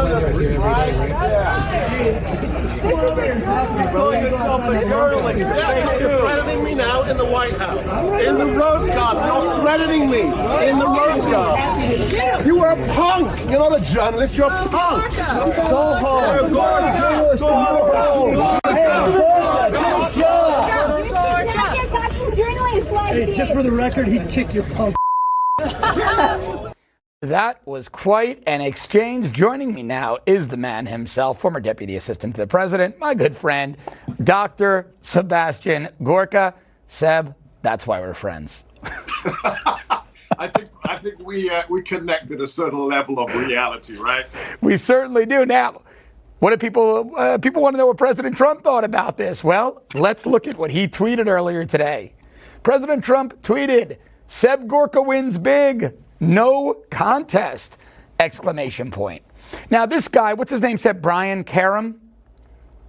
journalist right there. You're threatening me now in the White House, in the Rose Garden. You're threatening me in the Rose Garden. You are a punk. You're not a journalist. You're a punk. Go home. Go home. Hey, just for the record, he'd kick your punk. That was quite an exchange. Joining me now is the man himself, former Deputy Assistant to the President, my good friend, Dr. Sebastian Gorka. Seb, that's why we're friends. I think we connect at a certain level of reality, right? We certainly do. Now, what do people want to know what President Trump thought about this? Well, let's look at what he tweeted earlier today. President Trump tweeted, "Seb Gorka wins big. No contest!" Exclamation point. Now, this guy, what's his name, Seb? Brian Karem?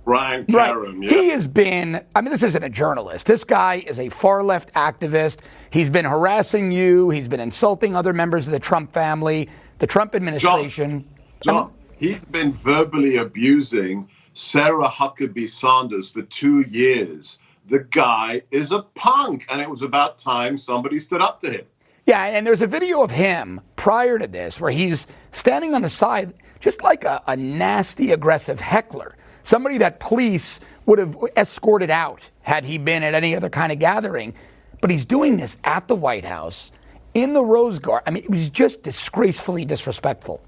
Brian Karem, right. He has been, this isn't a journalist. This guy is a far-left activist. He's been harassing you. He's been insulting other members of the Trump family, the Trump administration. John, he's been verbally abusing Sarah Huckabee Sanders for 2 years. The guy is a punk, and it was about time somebody stood up to him. Yeah, and there's a video of him prior to this where he's standing on the side just like a nasty, aggressive heckler. Somebody that police would have escorted out had he been at any other kind of gathering. But he's doing this at the White House, in the Rose Garden. It was just disgracefully disrespectful.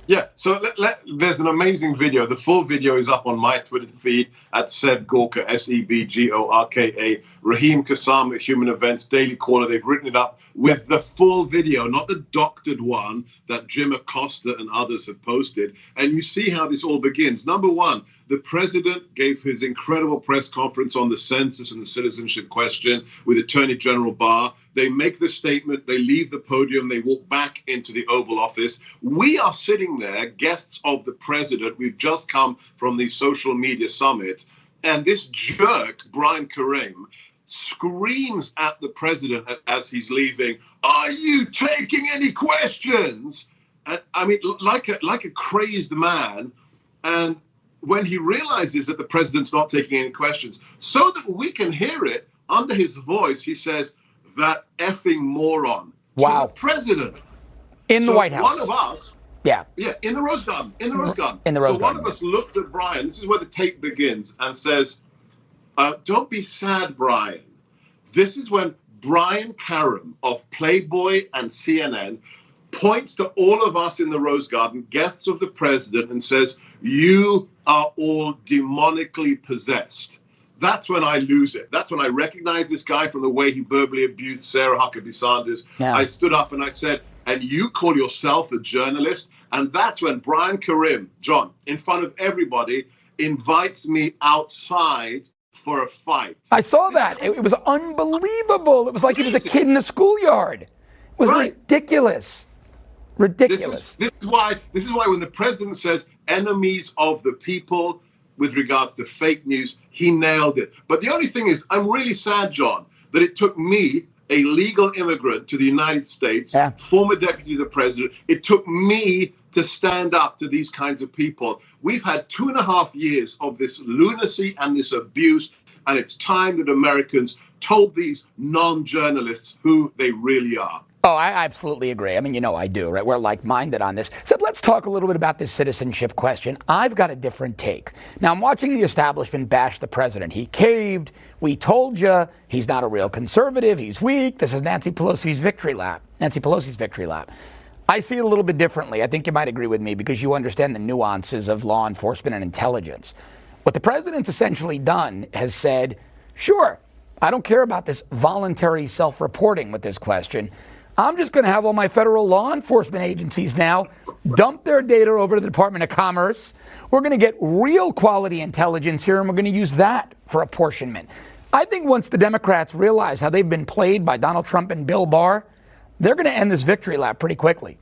Yeah, so there's an amazing video. The full video is up on my Twitter feed at Seb Gorka, SEBGORKA. Raheem Kassam at Human Events, Daily Caller. They've written it up with the full video, not the doctored one that Jim Acosta and others have posted. And you see how this all begins. Number one, the president gave his incredible press conference on the census and the citizenship question with Attorney General Barr. They make the statement, they leave the podium, they walk back into the Oval Office. We are sitting there, guests of the president. We've just come from the social media summit. And this jerk, Brian Karem, screams at the president as he's leaving, "Are you taking any questions?" And, like a crazed man. And when he realizes that the president's not taking any questions, so that we can hear it under his voice, he says, "That effing moron." Wow. To the president. In the White House. One of us. Yeah, in the Rose Garden. In the Rose Garden. So one of us looks at Brian, this is where the tape begins, and says, "Don't be sad, Brian." This is when Brian Karem of Playboy and CNN points to all of us in the Rose Garden, guests of the president, and says, "You are all demonically possessed." That's when I lose it. That's when I recognize this guy from the way he verbally abused Sarah Huckabee Sanders. Yeah. I stood up and I said, "And you call yourself a journalist?" And that's when Brian Karem, John, in front of everybody, invites me outside for a fight. I saw that. It was unbelievable. It was like he was a kid in a schoolyard. It was ridiculous. Ridiculous. This is why when the president says enemies of the people with regards to fake news, he nailed it. But the only thing is, I'm really sad, John, that it took me, a legal immigrant to the United States, former deputy to the president, it took me to stand up to these kinds of people. We've had 2.5 years of this lunacy and this abuse, and it's time that Americans told these non-journalists who they really are. Oh, I absolutely agree. I do, right? We're like-minded on this. So let's talk a little bit about this citizenship question. I've got a different take. Now, I'm watching the establishment bash the president. He caved. We told you he's not a real conservative. He's weak. This is Nancy Pelosi's victory lap. I see it a little bit differently. I think you might agree with me because you understand the nuances of law enforcement and intelligence. What the president's essentially done has said, sure, I don't care about this voluntary self-reporting with this question. I'm just going to have all my federal law enforcement agencies now dump their data over to the Department of Commerce. We're going to get real quality intelligence here, and we're going to use that for apportionment. I think once the Democrats realize how they've been played by Donald Trump and Bill Barr, they're going to end this victory lap pretty quickly.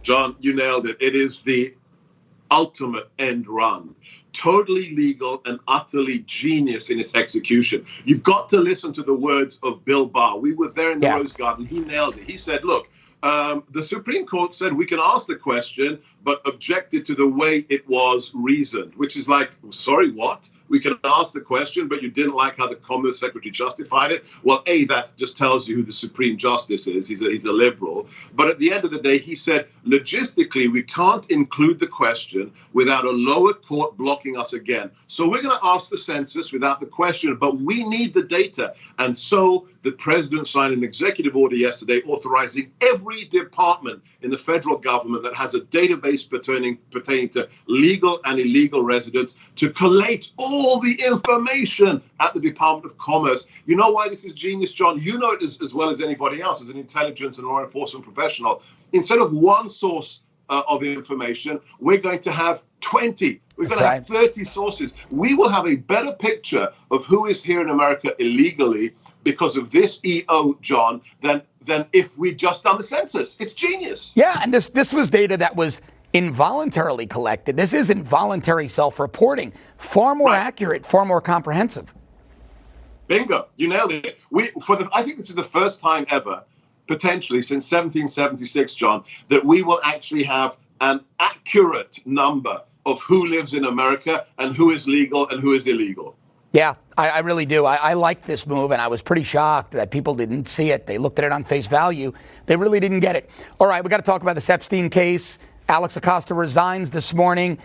John, you nailed it. It is the ultimate end run. Totally legal and utterly genius in its execution. You've got to listen to the words of Bill Barr. We were there in the Rose Garden. He nailed it. He said, look, the Supreme Court said we can ask the question, but objected to the way it was reasoned, which is like, sorry, what? We can ask the question, but you didn't like how the Commerce Secretary justified it. Well, A, that just tells you who the Supreme Justice is. He's a liberal. But at the end of the day, he said, logistically, we can't include the question without a lower court blocking us again. So we're going to ask the census without the question, but we need the data. And so the president signed an executive order yesterday authorizing every department in the federal government that has a database pertaining to legal and illegal residents to collate all the information at the Department of Commerce. You know why this is genius, John? You know it as well as anybody else as an intelligence and law enforcement professional. Instead of one source of information, we're going to have 20. We're going to have 30 sources. We will have a better picture of who is here in America illegally because of this EO, John, than if we just done the census. It's genius. Yeah, and this was data that was involuntarily collected. This is involuntary self-reporting. Far more accurate, far more comprehensive. Bingo. You nailed it. I think this is the first time ever, potentially since 1776, John, that we will actually have an accurate number of who lives in America and who is legal and who is illegal. Yeah, I really do. I like this move, and I was pretty shocked that people didn't see it. They looked at it on face value. They really didn't get it. All right, we got to talk about this Epstein case. Alex Acosta resigns this morning.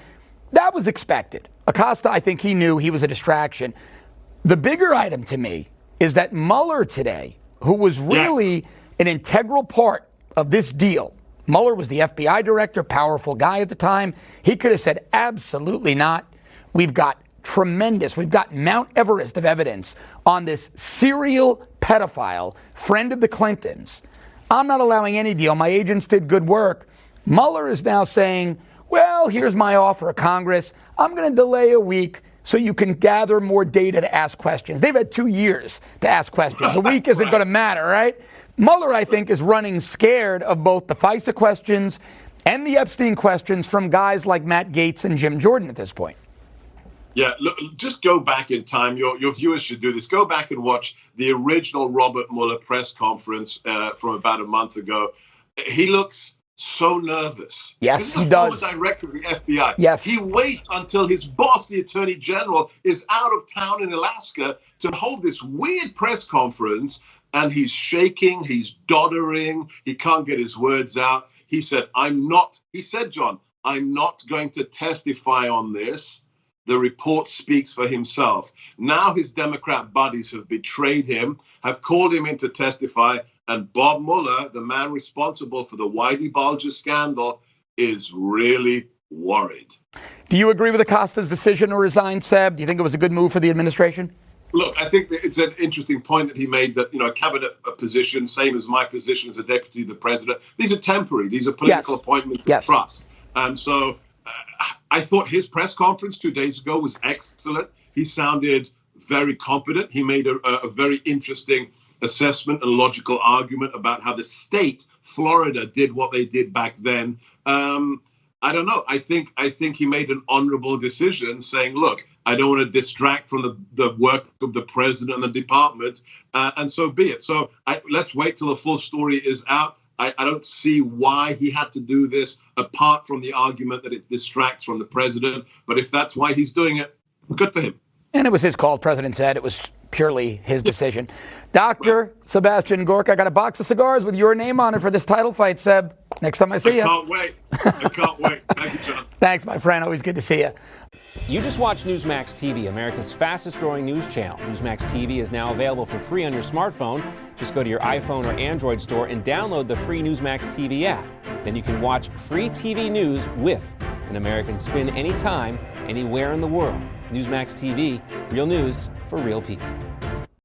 That was expected. Acosta, I think he knew he was a distraction. The bigger item to me is that Mueller today, who was really an integral part of this deal. Mueller was the FBI director, powerful guy at the time. He could have said, absolutely not. We've got Mount Everest of evidence on this serial pedophile, friend of the Clintons. I'm not allowing any deal. My agents did good work. Mueller is now saying, well, here's my offer, Congress. I'm going to delay a week so you can gather more data to ask questions. They've had 2 years to ask questions. A week isn't going to matter, right? Mueller, I think, is running scared of both the FISA questions and the Epstein questions from guys like Matt Gaetz and Jim Jordan at this point. Yeah, look, just go back in time. Your viewers should do this. Go back and watch the original Robert Mueller press conference from about a month ago. He looks so nervous. Yes, he This does. is the former director of the FBI. Yes. He waits until his boss, the Attorney General, is out of town in Alaska to hold this weird press conference, and he's shaking, he's doddering, he can't get his words out. He said, John, I'm not going to testify on this. The report speaks for himself. Now his Democrat buddies have betrayed him, have called him in to testify, and Bob Mueller, the man responsible for the Whitey Bulger scandal, is really worried. Do you agree with Acosta's decision to resign, Seb? Do you think it was a good move for the administration? Look, I think it's an interesting point that he made that, a cabinet position, same as my position as a deputy to the president, these are temporary. These are political appointments of trust. And so I thought his press conference 2 days ago was excellent. He sounded very confident. He made a very interesting assessment and logical argument about how the state, Florida, did what they did back then. I don't know. I think he made an honorable decision saying, look, I don't want to distract from the work of the president and the department, and so be it. So let's wait till the full story is out. I don't see why he had to do this, apart from the argument that it distracts from the president. But if that's why he's doing it, good for him. And it was his call. The president said it was purely his decision. Dr. Sebastian Gorka, I got a box of cigars with your name on it for this title fight, Seb. Next time I see you. I can't wait. I can't wait. Thank you, John. Thanks, my friend. Always good to see you. You just watched Newsmax TV, America's fastest growing news channel. Newsmax TV is now available for free on your smartphone. Just go to your iPhone or Android store and download the free Newsmax TV app. Then you can watch free TV news with an American spin anytime, anywhere in the world. Newsmax TV, real news for real people.